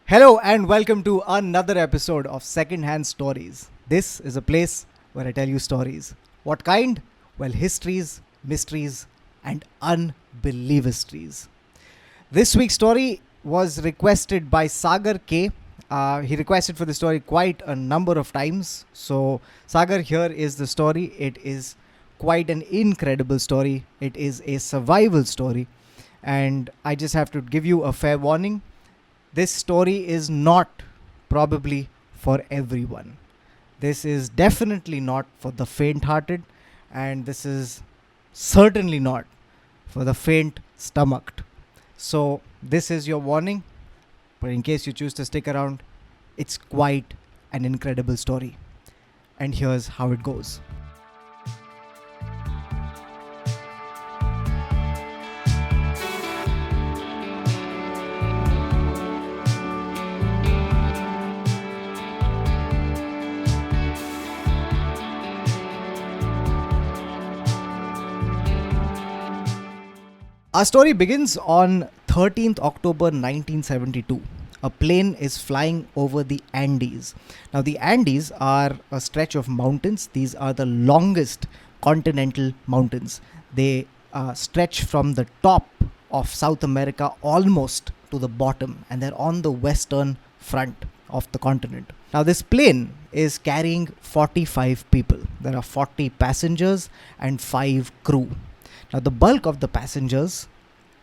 Hello and welcome to another episode of Secondhand Stories. This is a place where I tell you stories. What kind? Well, histories, mysteries, and unbelievistries. This week's story was requested by Sagar K. He requested for the story quite a number of times. So, Sagar, here is the story. It is quite an incredible story. It is a survival story. And I just have to give you a fair warning. This story is not probably for everyone. This is definitely not for the faint hearted, and this is certainly not for the faint stomached. So, this is your warning, but in case you choose to stick around, it's quite an incredible story. And here's how it goes. Our story begins on 13th October 1972. A plane is flying over the Andes. Now, the Andes are a stretch of mountains. These are the longest continental mountains. They stretch from the top of South America almost to the bottom, and they're on the western front of the continent. Now, this plane is carrying 45 people. There are 40 passengers and 5 crew. Now, the bulk of the passengers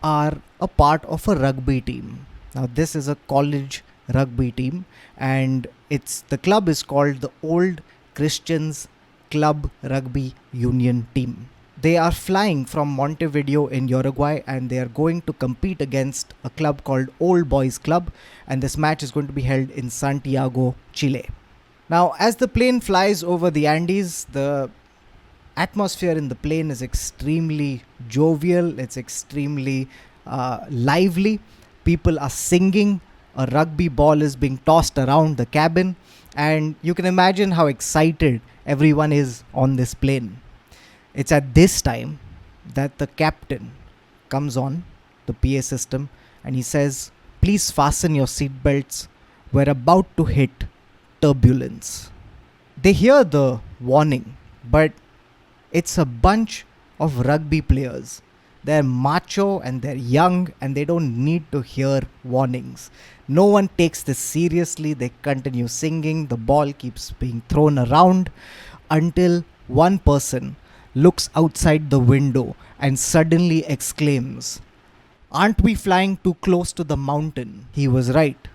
are a part of a rugby team. Now, this is a college rugby team, and the club is called the Old Christians Club Rugby Union Team. They are flying from Montevideo in Uruguay, and they are going to compete against a club called Old Boys Club, and this match is going to be held in Santiago, Chile. Now, as the plane flies over the Andes, the atmosphere in the plane is extremely jovial. It's extremely lively. People are singing. A rugby ball is being tossed around the cabin, and you can imagine how excited everyone is on this plane. It's at this time that the captain comes on the PA system and he says, "Please fasten your seatbelts. We're about to hit turbulence." They hear the warning, but it's a bunch of rugby players. They're macho and they're young and they don't need to hear warnings. No one takes this seriously. They continue singing. The ball keeps being thrown around until one person looks outside the window and suddenly exclaims, "Aren't we flying too close to the mountain?" He was right.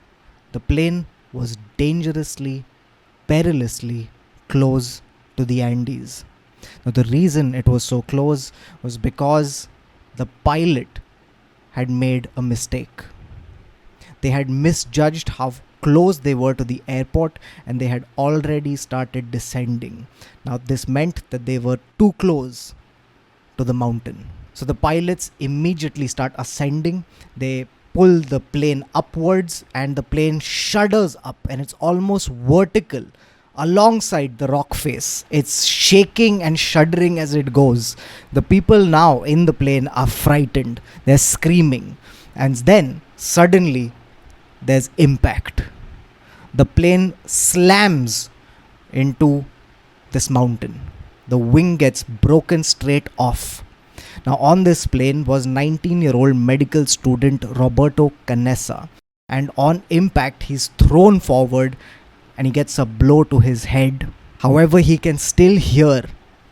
The plane was dangerously, perilously close to the Andes. Now, the reason it was so close was because the pilot had made a mistake. They had misjudged how close they were to the airport, and they had already started descending. Now, this meant that they were too close to the mountain. So the pilots immediately start ascending. They pull the plane upwards, and the plane shudders up, and it's almost vertical alongside the rock face. It's shaking and shuddering as it goes. The people now in the plane are frightened. They're screaming. And then suddenly there's impact. The plane slams into this mountain. The wing gets broken straight off. Now, on this plane was 19-year-old medical student Roberto Canessa. And on impact, he's thrown forward and he gets a blow to his head. However, he can still hear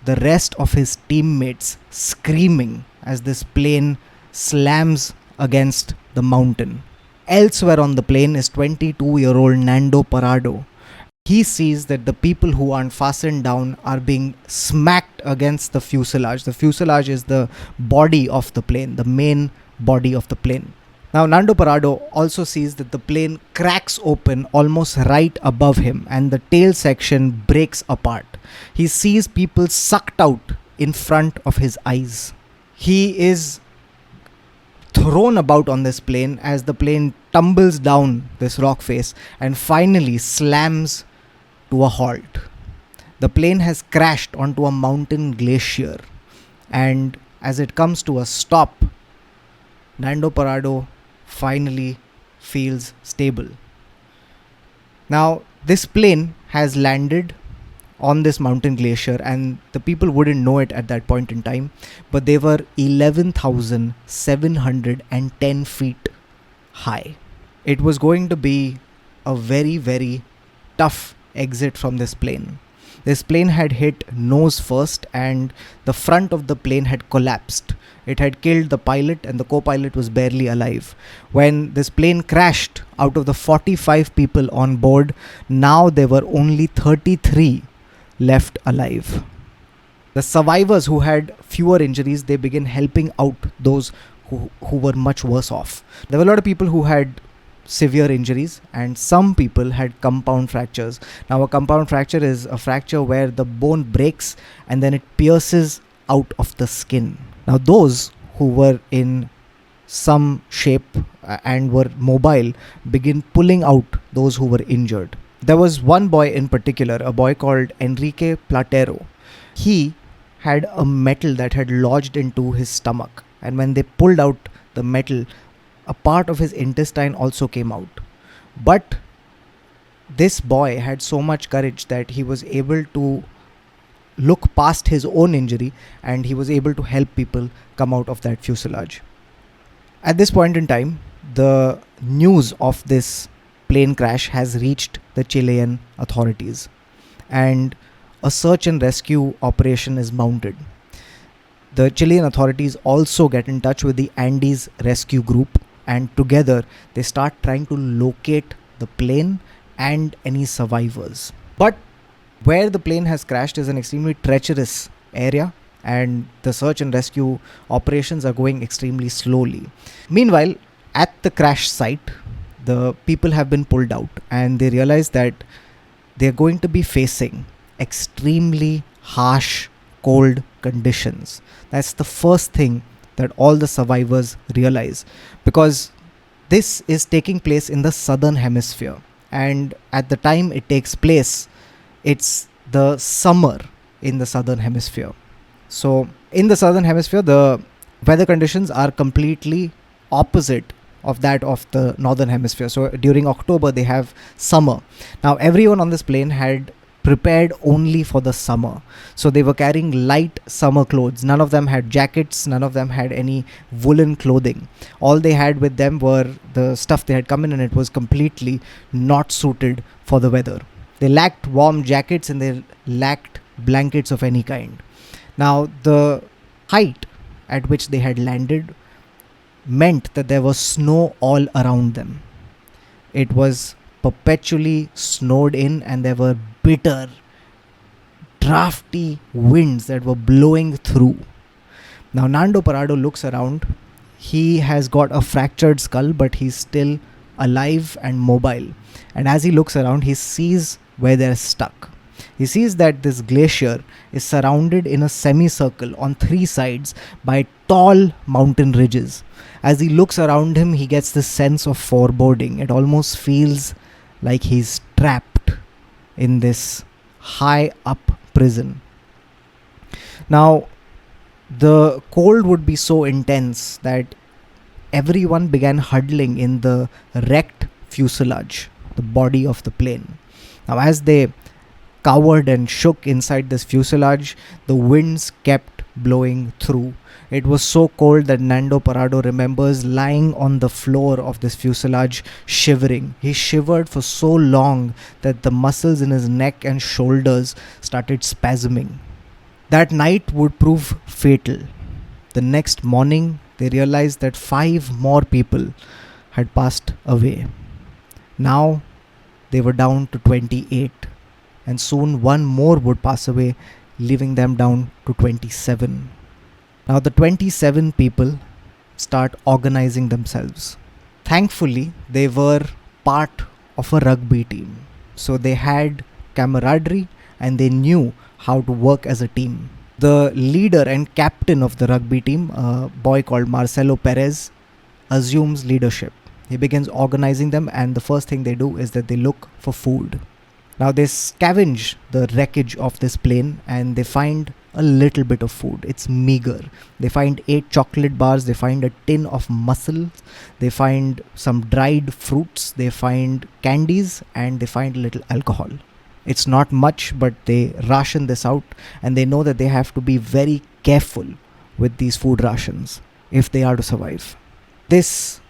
the rest of his teammates screaming as this plane slams against the mountain. Elsewhere on the plane is 22-year-old Nando Parado. He sees that the people who aren't fastened down are being smacked against the fuselage. The fuselage is the body of the plane, the main body of the plane. Now, Nando Parado also sees that the plane cracks open almost right above him and the tail section breaks apart. He sees people sucked out in front of his eyes. He is thrown about on this plane as the plane tumbles down this rock face and finally slams to a halt. The plane has crashed onto a mountain glacier, and as it comes to a stop, Nando Parado finally feels stable. Now, this plane has landed on this mountain glacier, and the people wouldn't know it at that point in time, but they were 11,710 feet high. It was going to be a very, very tough exit from this plane. This plane had hit nose first, and the front of the plane had collapsed. It had killed the pilot, and the co-pilot was barely alive. When this plane crashed, out of the 45 people on board, now there were only 33 left alive. The survivors who had fewer injuries, they began helping out those who were much worse off. There were a lot of people who had severe injuries, and some people had compound fractures. Now, a compound fracture is a fracture where the bone breaks and then it pierces out of the skin. Now, those who were in some shape and were mobile begin pulling out those who were injured. There was one boy in particular, a boy called Enrique Platero. He had a metal that had lodged into his stomach, and when they pulled out the metal, a part of his intestine also came out. But this boy had so much courage that he was able to look past his own injury, and he was able to help people come out of that fuselage. At this point in time, the news of this plane crash has reached the Chilean authorities, and a search and rescue operation is mounted. The Chilean authorities also get in touch with the Andes Rescue Group, and together they start trying to locate the plane and any survivors. But where the plane has crashed is an extremely treacherous area, and the search and rescue operations are going extremely slowly. Meanwhile, at the crash site, the people have been pulled out, and they realize that they're going to be facing extremely harsh, cold conditions. That's the first thing that all the survivors realize, because this is taking place in the southern hemisphere, and at the time it takes place, it's the summer in the southern hemisphere. So in the southern hemisphere, the weather conditions are completely opposite of that of the northern hemisphere. So during October they have summer. Now everyone on this plane had prepared only for the summer, so they were carrying light summer clothes. None of them had jackets, none of them had any woolen clothing. All they had with them were the stuff they had come in, and it was completely not suited for the weather. They lacked warm jackets, and they lacked blankets of any kind. Now, the height at which they had landed meant that there was snow all around them. It was perpetually snowed in, and there were bitter, drafty winds that were blowing through. Now, Nando Parado looks around. He has got a fractured skull, but he's still alive and mobile. And as he looks around, he sees where they're stuck. He sees that this glacier is surrounded in a semicircle on three sides by tall mountain ridges. As he looks around him, he gets this sense of foreboding. It almost feels like he's trapped in this high up prison. Now, the cold would be so intense that everyone began huddling in the wrecked fuselage, the body of the plane. Now, as they cowered and shook inside this fuselage, the winds kept blowing through. It was so cold that Nando Parado remembers lying on the floor of this fuselage shivering. He shivered for so long that the muscles in his neck and shoulders started spasming. That night would prove fatal. The next morning, they realized that 5 more people had passed away. Now, they were down to 28. And soon one more would pass away, leaving them down to 27. Now the 27 people start organizing themselves. Thankfully, they were part of a rugby team. So they had camaraderie and they knew how to work as a team. The leader and captain of the rugby team, a boy called Marcelo Perez, assumes leadership. He begins organizing them, and the first thing they do is that they look for food. Now they scavenge the wreckage of this plane and they find a little bit of food. It's meager. They find 8 chocolate bars, they find a tin of mussels, they find some dried fruits, they find candies, and they find a little alcohol. It's not much, but they ration this out, and they know that they have to be very careful with these food rations if they are to survive. This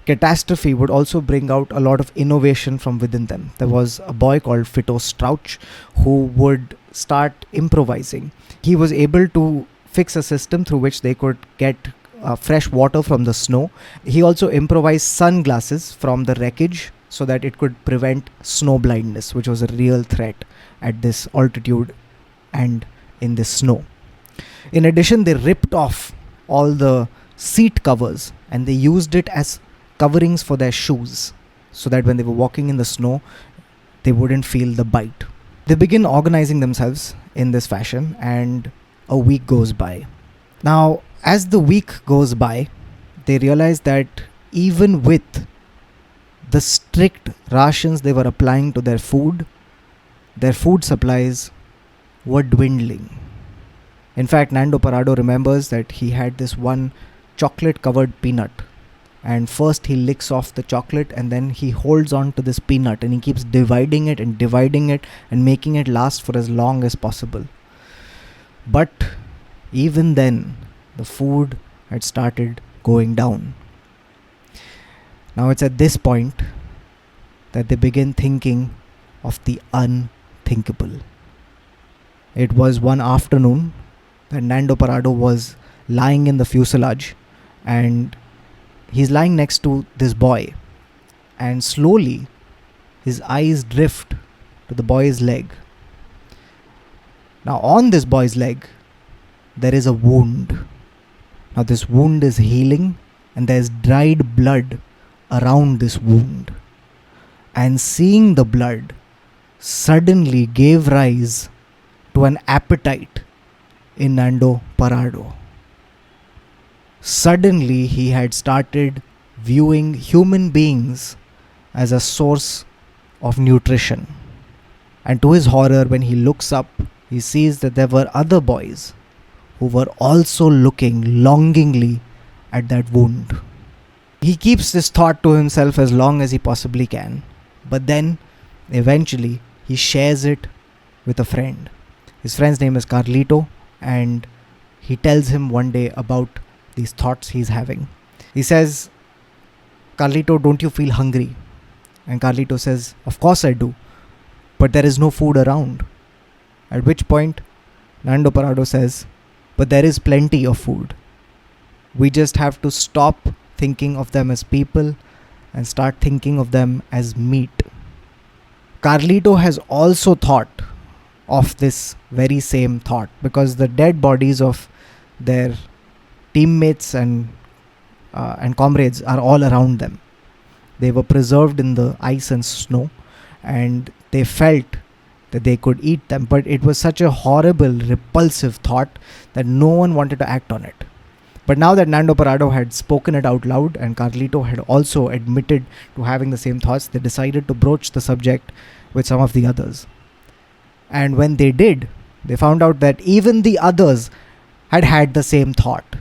catastrophe would also bring out a lot of innovation from within them. There was a boy called Fito Strouch who would start improvising. He was able to fix a system through which they could get fresh water from the snow. He also improvised sunglasses from the wreckage so that it could prevent snow blindness, which was a real threat at this altitude and in this snow. In addition, they ripped off all the seat covers and they used it as coverings for their shoes so that when they were walking in the snow, they wouldn't feel the bite. They begin organizing themselves in this fashion, and a week goes by. Now, as the week goes by, they realize that even with the strict rations they were applying to their food supplies were dwindling. In fact, Nando Parado remembers that he had this one chocolate covered peanut, and first he licks off the chocolate and then he holds on to this peanut and he keeps dividing it and making it last for as long as possible. But even then, the food had started going down. Now it's at this point that they begin thinking of the unthinkable. It was one afternoon that Nando Parado was lying in the fuselage, and he's lying next to this boy, and slowly his eyes drift to the boy's leg. Now on this boy's leg there is a wound. Now this wound is healing and there's dried blood around this wound. And seeing the blood suddenly gave rise to an appetite in Nando Parado. Suddenly he had started viewing human beings as a source of nutrition. And to his horror, when he looks up, he sees that there were other boys who were also looking longingly at that wound. He keeps this thought to himself as long as he possibly can, but then eventually he shares it with a friend. His friend's name is Carlito, and he tells him one day about these thoughts he's having. He says, "Carlito, don't you feel hungry?" And Carlito says, "Of course I do, but there is no food around." At which point Nando Parado says, "But there is plenty of food. We just have to stop thinking of them as people and start thinking of them as meat." Carlito has also thought of this very same thought, because the dead bodies of their teammates and comrades are all around them. They were preserved in the ice and snow, and they felt that they could eat them, but it was such a horrible, repulsive thought that no one wanted to act on it. But now that Nando Parado had spoken it out loud and Carlito had also admitted to having the same thoughts, they decided to broach the subject with some of the others. And when they did, they found out that even the others had had the same thought.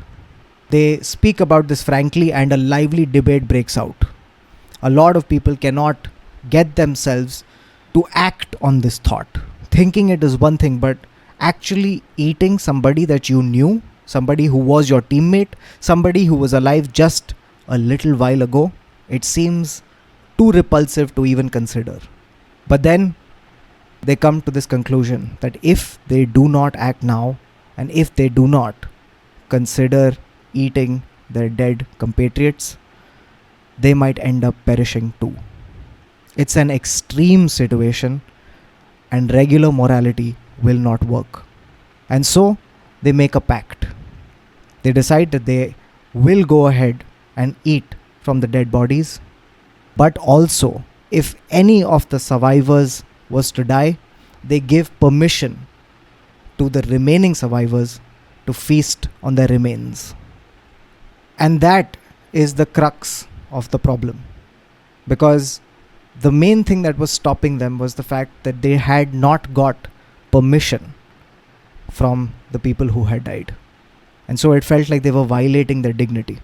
They speak about this frankly, and a lively debate breaks out. A lot of people cannot get themselves to act on this thought. Thinking it is one thing, but actually eating somebody that you knew, somebody who was your teammate, somebody who was alive just a little while ago, it seems too repulsive to even consider. But then they come to this conclusion that if they do not act now, and if they do not consider eating their dead compatriots, they might end up perishing too. It's an extreme situation, and regular morality will not work. And so they make a pact. They decide that they will go ahead and eat from the dead bodies, but also if any of the survivors was to die, they give permission to the remaining survivors to feast on their remains. And that is the crux of the problem, because the main thing that was stopping them was the fact that they had not got permission from the people who had died. And so it felt like they were violating their dignity.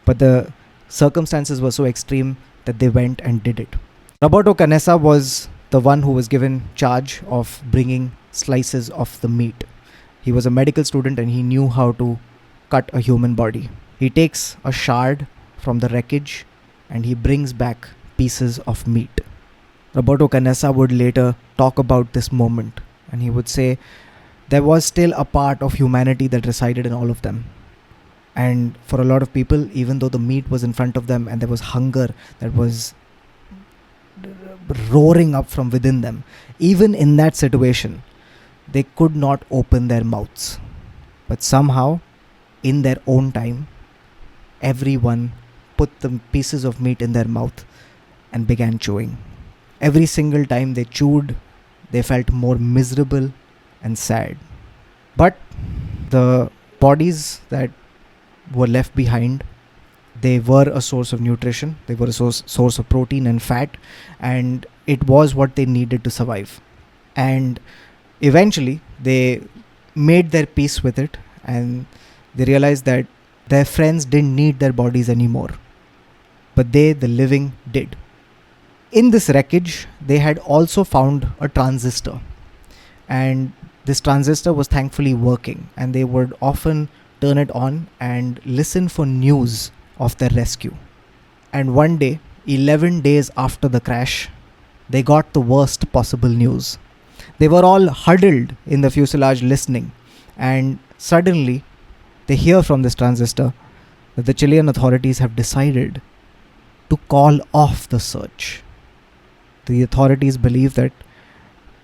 But the circumstances were so extreme that they went and did it. Roberto Canessa was the one who was given charge of bringing slices of the meat. He was a medical student and he knew how to cut a human body. He takes a shard from the wreckage and he brings back pieces of meat. Roberto Canessa would later talk about this moment, and he would say there was still a part of humanity that resided in all of them. And for a lot of people, even though the meat was in front of them and there was hunger that was roaring up from within them, even in that situation, they could not open their mouths. But somehow, in their own time, everyone put the pieces of meat in their mouth and began chewing. Every single time they chewed, they felt more miserable and sad. But the bodies that were left behind, they were a source of nutrition, they were a source of protein and fat, and it was what they needed to survive. And eventually they made their peace with it, and they realized that their friends didn't need their bodies anymore, but they, the living, did. In this wreckage, they had also found a transistor, and this transistor was thankfully working, and they would often turn it on and listen for news of their rescue. And one day, 11 days after the crash, they got the worst possible news. They were all huddled in the fuselage listening, and suddenly they hear from this transistor that the Chilean authorities have decided to call off the search. The authorities believe that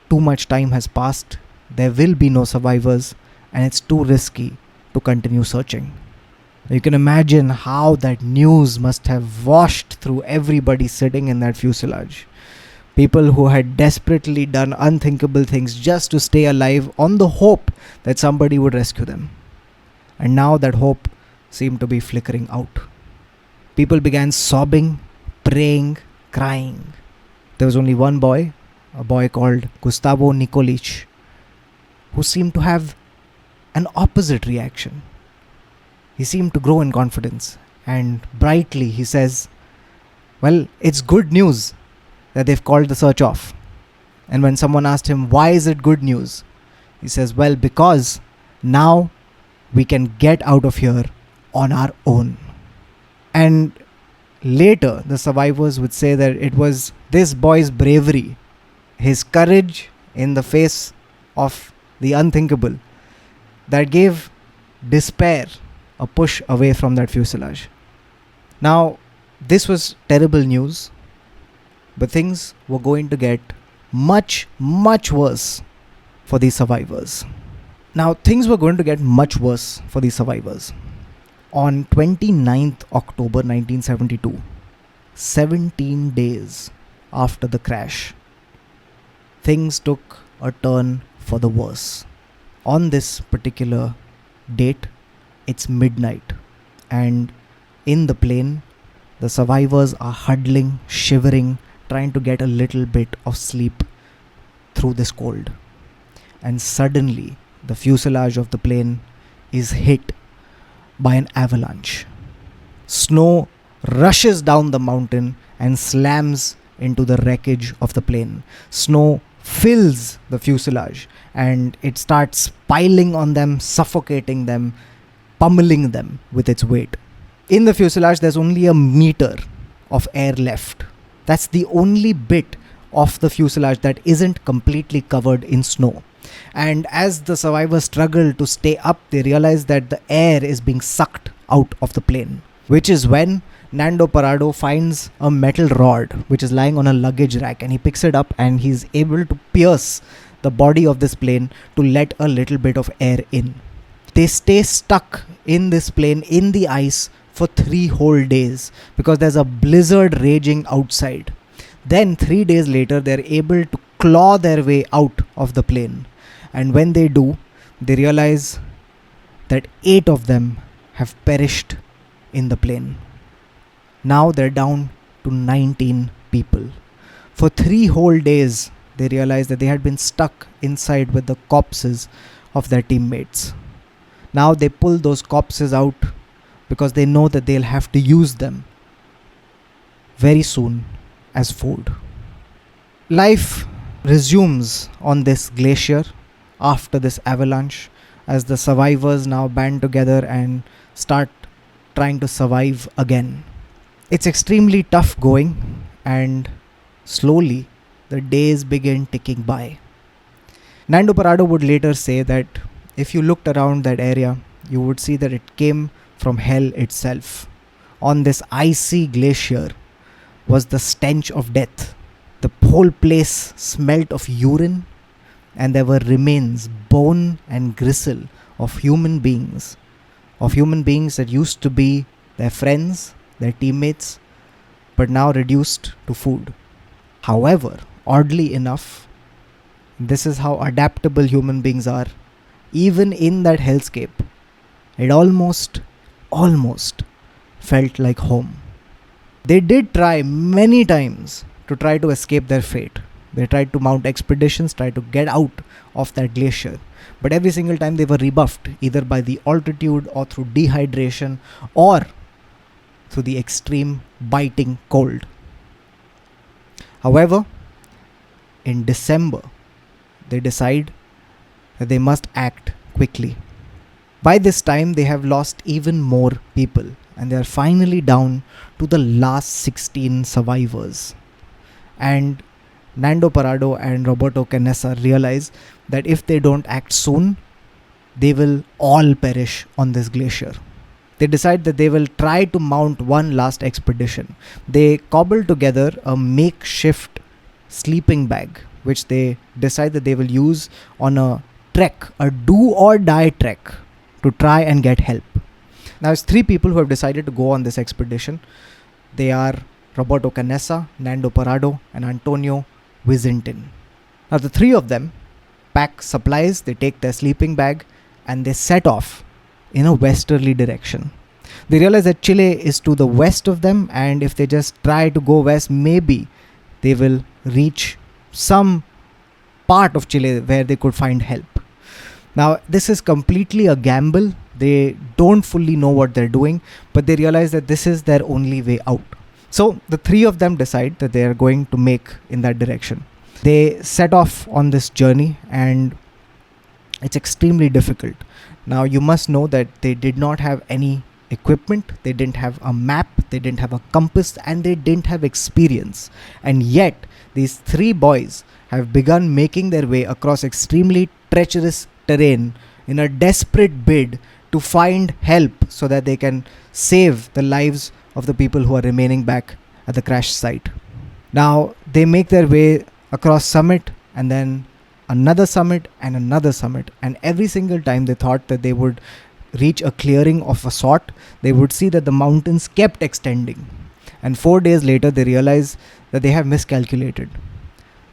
too much time has passed, there will be no survivors, and it's too risky to continue searching. You can imagine how that news must have washed through everybody sitting in that fuselage. People who had desperately done unthinkable things just to stay alive on the hope that somebody would rescue them. And now that hope seemed to be flickering out. People began sobbing, praying, crying. There was only one boy, a boy called Gustavo Nikolic, who seemed to have an opposite reaction. He seemed to grow in confidence, and brightly he says, well, it's good news that they've called the search off. And when someone asked him, why is it good news? He says, well, because now we can get out of here on our own. And later, the survivors would say that it was this boy's bravery, his courage in the face of the unthinkable, that gave despair a push away from that fuselage. Now, this was terrible news, but things were going to get much, much worse for these survivors. Now, things were going to get much worse for these survivors. On 29th October 1972, 17 days after the crash, things took a turn for the worse. On this particular date, it's midnight, and in the plane, the survivors are huddling, shivering, trying to get a little bit of sleep through this cold. And suddenly, the fuselage of the plane is hit by an avalanche. Snow rushes down the mountain and slams into the wreckage of the plane. Snow fills the fuselage and it starts piling on them, suffocating them, pummeling them with its weight. In the fuselage, there's only a meter of air left. That's the only bit of the fuselage that isn't completely covered in snow. And as the survivors struggle to stay up, they realize that the air is being sucked out of the plane, which is when Nando Parado finds a metal rod which is lying on a luggage rack, and he picks it up and he's able to pierce the body of this plane to let a little bit of air in. They stay stuck in this plane in the ice for 3 whole days because there's a blizzard raging outside. Then 3 days later, they're able to claw their way out of the plane. And when they do, they realize that 8 of them have perished in the plane. Now they're down to 19 people. For 3 whole days, they realized that they had been stuck inside with the corpses of their teammates. Now they pull those corpses out because they know that they'll have to use them very soon as food. Life resumes on this glacier after this avalanche as the survivors now band together and start trying to survive again. It's extremely tough going, and slowly the days begin ticking by. Nando Parado would later say that if you looked around that area, you would see that it came from hell itself. On this icy glacier was the stench of death. The whole place smelt of urine, and there were remains, bone and gristle of human beings that used to be their friends, their teammates, but now reduced to food. However, oddly enough, this is how adaptable human beings are. Even in that hellscape, it almost felt like home. They did try many times to try to escape their fate. They tried to mount expeditions, tried to get out of that glacier. But every single time they were rebuffed, either by the altitude or through dehydration or through the extreme biting cold. However, in December, they decide that they must act quickly. By this time, they have lost even more people, and they are finally down to the last 16 survivors. And Nando Parado and Roberto Canessa realize that if they don't act soon, they will all perish on this glacier. They decide that they will try to mount one last expedition. They cobble together a makeshift sleeping bag, which they decide that they will use on a trek, a do or die trek, to try and get help. Now, it's three people who have decided to go on this expedition. They are Roberto Canessa, Nando Parado, and Antonio Vizintin. Now, the three of them pack supplies, they take their sleeping bag, and they set off in a westerly direction. They realize that Chile is to the west of them, and if they just try to go west, maybe they will reach some part of Chile where they could find help. Now, this is completely a gamble. They don't fully know what they're doing, but they realize that this is their only way out. So the three of them decide that they are going to make in that direction. They set off on this journey, and it's extremely difficult. Now, you must know that they did not have any equipment, they didn't have a map, they didn't have a compass, and they didn't have experience. And yet, these three boys have begun making their way across extremely treacherous terrain in a desperate bid to find help so that they can save the lives of the people who are remaining back at the crash site. Now, they make their way across summit, and then another summit and another summit, and every single time they thought that they would reach a clearing of a sort, they would see that the mountains kept extending. And 4 days later, they realize that they have miscalculated.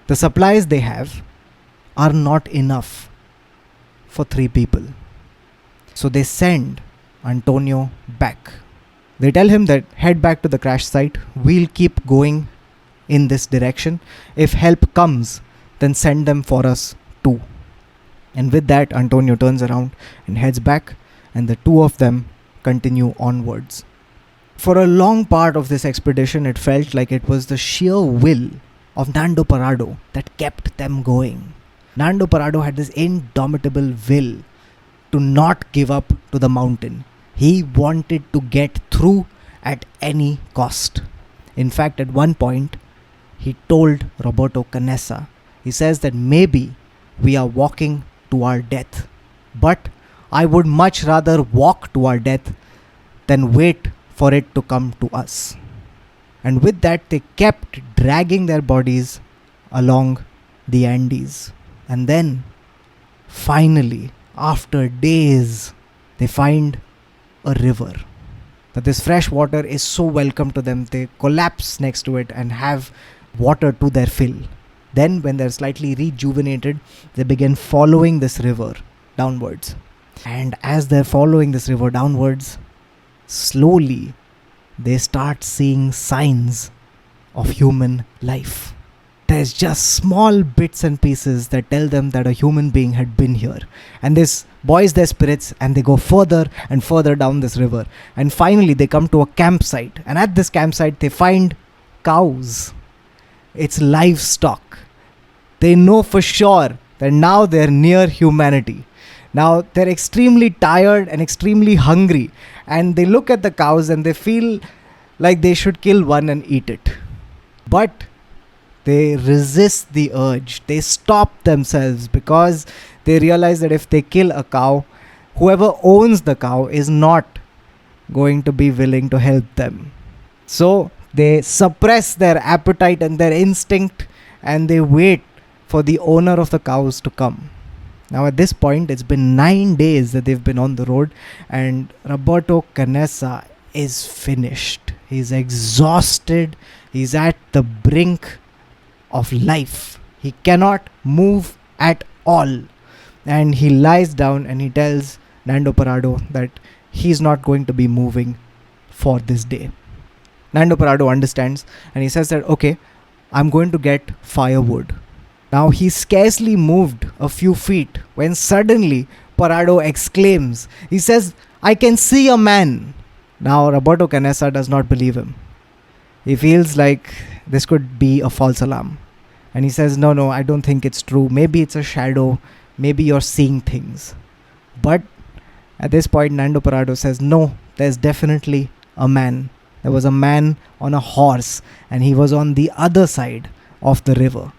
The supplies they have are not enough for 3 people. So they send Antonio back. They tell him that head back to the crash site, we'll keep going in this direction. If help comes, then send them for us too. And with that, Antonio turns around and heads back, and the two of them continue onwards. For a long part of this expedition, it felt like it was the sheer will of Nando Parado that kept them going. Nando Parado had this indomitable will to not give up to the mountain. He wanted to get through at any cost. In fact, at one point, he told Roberto Canessa, he says that maybe we are walking to our death, but I would much rather walk to our death than wait for it to come to us. And with that, they kept dragging their bodies along the Andes. And then, finally, after days, they find a river. That this fresh water is so welcome to them, they collapse next to it and have water to their fill. Then, when they're slightly rejuvenated, they begin following this river downwards. And as they're following this river downwards, slowly they start seeing signs of human life. there's just small bits and pieces that tell them that a human being had been here. And this buoys their spirits, and they go further and further down this river. And finally, they come to a campsite. And at this campsite, they find cows. It's livestock. They know for sure that now they're near humanity. Now they're extremely tired and extremely hungry. And they look at the cows and they feel like they should kill one and eat it. But they resist the urge. They stop themselves because they realize that if they kill a cow, whoever owns the cow is not going to be willing to help them. So they suppress their appetite and their instinct, and they wait for the owner of the cows to come. Now at this point, it's been 9 days that they've been on the road, and Roberto Canessa is finished. He's exhausted. He's at the brink of life. He cannot move at all. And he lies down and he tells Nando Parrado that he's not going to be moving for this day. Nando Parrado understands, and he says that, okay, I'm going to get firewood. Now he scarcely moved a few feet when suddenly Parrado exclaims. He says, I can see a man. Now Roberto Canessa does not believe him. He feels like this could be a false alarm. And he says, no, I don't think it's true. Maybe it's a shadow. Maybe you're seeing things. But at this point, Nando Parrado says, no, there's definitely a man. There was a man on a horse, and he was on the other side of the river.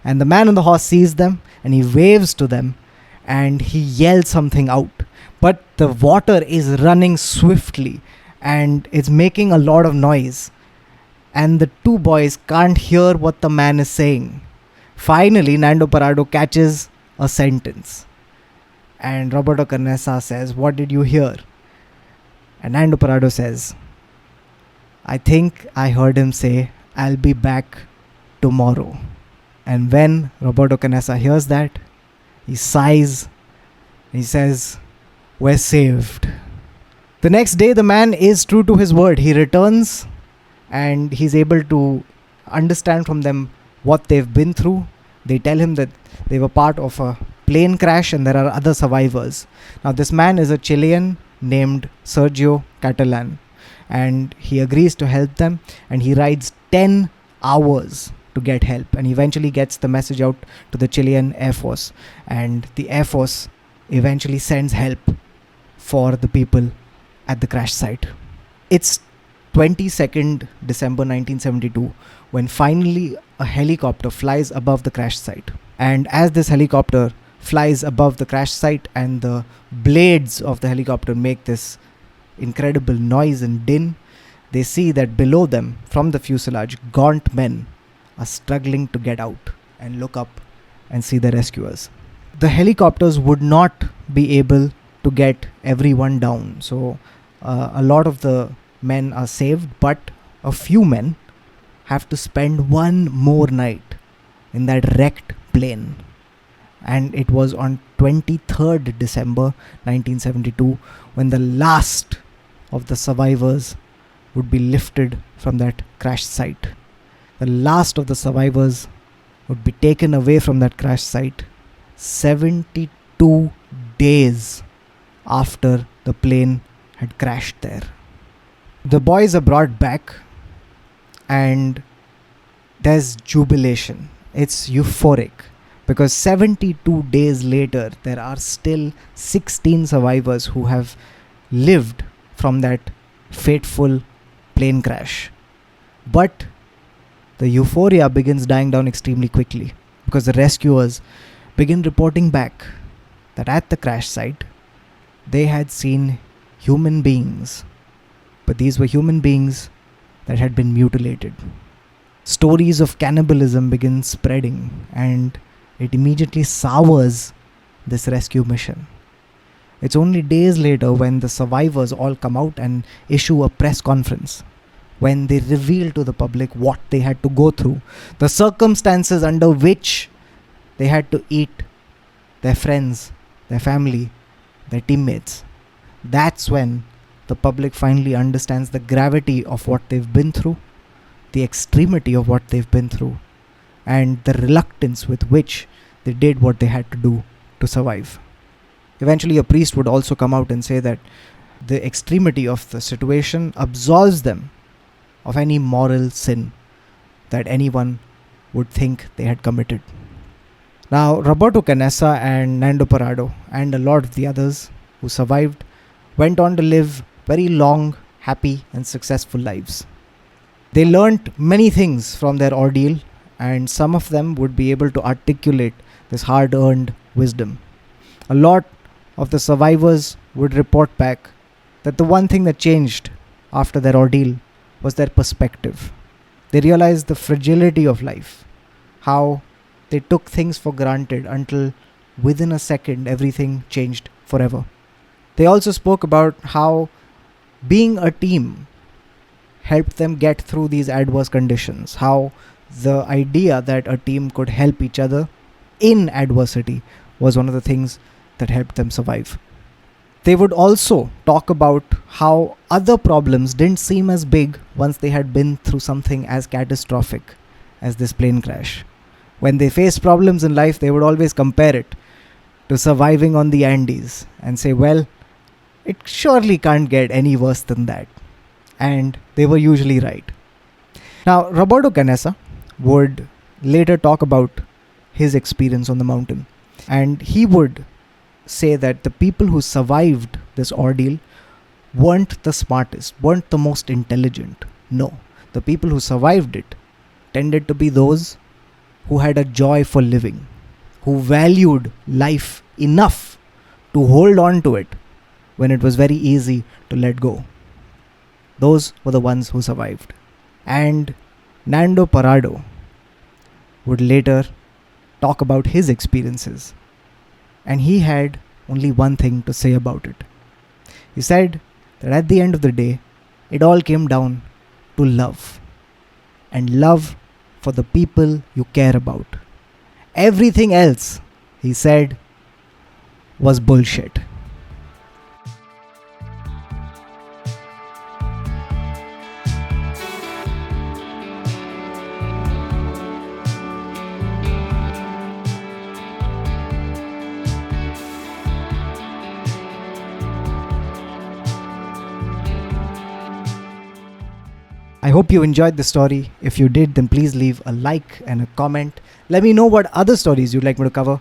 And the man on the horse sees them, and he waves to them, and he yells something out. But the water is running swiftly, and it's making a lot of noise. And the two boys can't hear what the man is saying. Finally, Nando Parrado catches a sentence. And Roberto Canessa says, what did you hear? And Nando Parrado says, I think I heard him say, I'll be back tomorrow. And when Roberto Canessa hears that, he sighs. He says, we're saved. The next day, the man is true to his word. He returns, and he's able to understand from them what they've been through. They tell him that they were part of a plane crash and there are other survivors. Now this man is a Chilean named Sergio Catalan, and he agrees to help them, and he rides 10 hours to get help, and eventually gets the message out to the Chilean Air Force, and the Air Force eventually sends help for the people at the crash site. It's 22nd December 1972 when finally a helicopter flies above the crash site. And as this helicopter flies above the crash site and the blades of the helicopter make this incredible noise and din, they see that below them, from the fuselage, gaunt men are struggling to get out and look up and see the rescuers. The helicopters would not be able to get everyone down, so a lot of the men are saved, but a few men have to spend one more night in that wrecked plane. And it was on 23rd December 1972 when the last of the survivors would be lifted from that crash site. The last of the survivors would be taken away from that crash site 72 days after the plane had crashed there. The boys are brought back, and there's jubilation. It's euphoric because 72 days later, there are still 16 survivors who have lived from that fateful plane crash. But the euphoria begins dying down extremely quickly because the rescuers begin reporting back that at the crash site, they had seen human beings, but these were human beings that had been mutilated. Stories of cannibalism begin spreading, and it immediately sours this rescue mission. It's only days later when the survivors all come out and issue a press conference, when they reveal to the public what they had to go through, the circumstances under which they had to eat their friends, their family, their teammates. That's when the public finally understands the gravity of what they've been through, the extremity of what they've been through, and the reluctance with which they did what they had to do to survive. Eventually, a priest would also come out and say that the extremity of the situation absolves them of any moral sin that anyone would think they had committed. Now, Roberto Canessa and Nando Parado and a lot of the others who survived went on to live very long, happy, and successful lives. They learnt many things from their ordeal, and some of them would be able to articulate this hard earned wisdom. A lot of the survivors would report back that the one thing that changed after their ordeal was their perspective. They realized the fragility of life, how they took things for granted until within a second everything changed forever. They also spoke about how being a team helped them get through these adverse conditions, how the idea that a team could help each other in adversity was one of the things that helped them survive. They would also talk about how other problems didn't seem as big once they had been through something as catastrophic as this plane crash. When they faced problems in life, they would always compare it to surviving on the Andes and say, well, it surely can't get any worse than that. And they were usually right. Now, Roberto Canessa would later talk about his experience on the mountain. And he would say that the people who survived this ordeal weren't the smartest, weren't the most intelligent. No, the people who survived it tended to be those who had a joy for living, who valued life enough to hold on to it when it was very easy to let go. Those were the ones who survived. And Nando Parado would later talk about his experiences. And he had only one thing to say about it. He said that at the end of the day, it all came down to love. And love for the people you care about. Everything else, he said, was bullshit. I hope you enjoyed the story. If you did, then please leave a like and a comment. Let me know what other stories you'd like me to cover.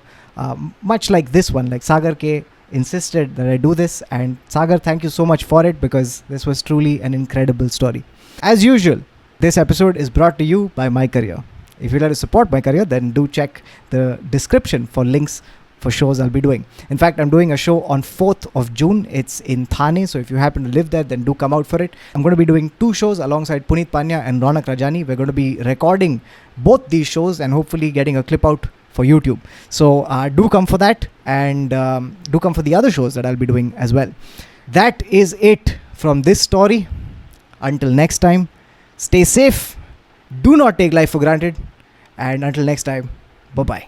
Much like this one, like Sagar K insisted that I do this, and Sagar, thank you so much for it, because this was truly an incredible story. As usual, this episode is brought to you by My Career. If you'd like to support My Career, then do check the description for links for shows I'll be doing. In fact, I'm doing a show on 4th of June. It's in Thane, so if you happen to live there, then do come out for it. I'm going to be doing 2 shows alongside Puneet Panya and Ronak Rajani. We're going to be recording both these shows and hopefully getting a clip out for YouTube. So do come for that, and do come for the other shows that I'll be doing as well. That is it from this story. Until next time, stay safe, do not take life for granted, and until next time, bye-bye.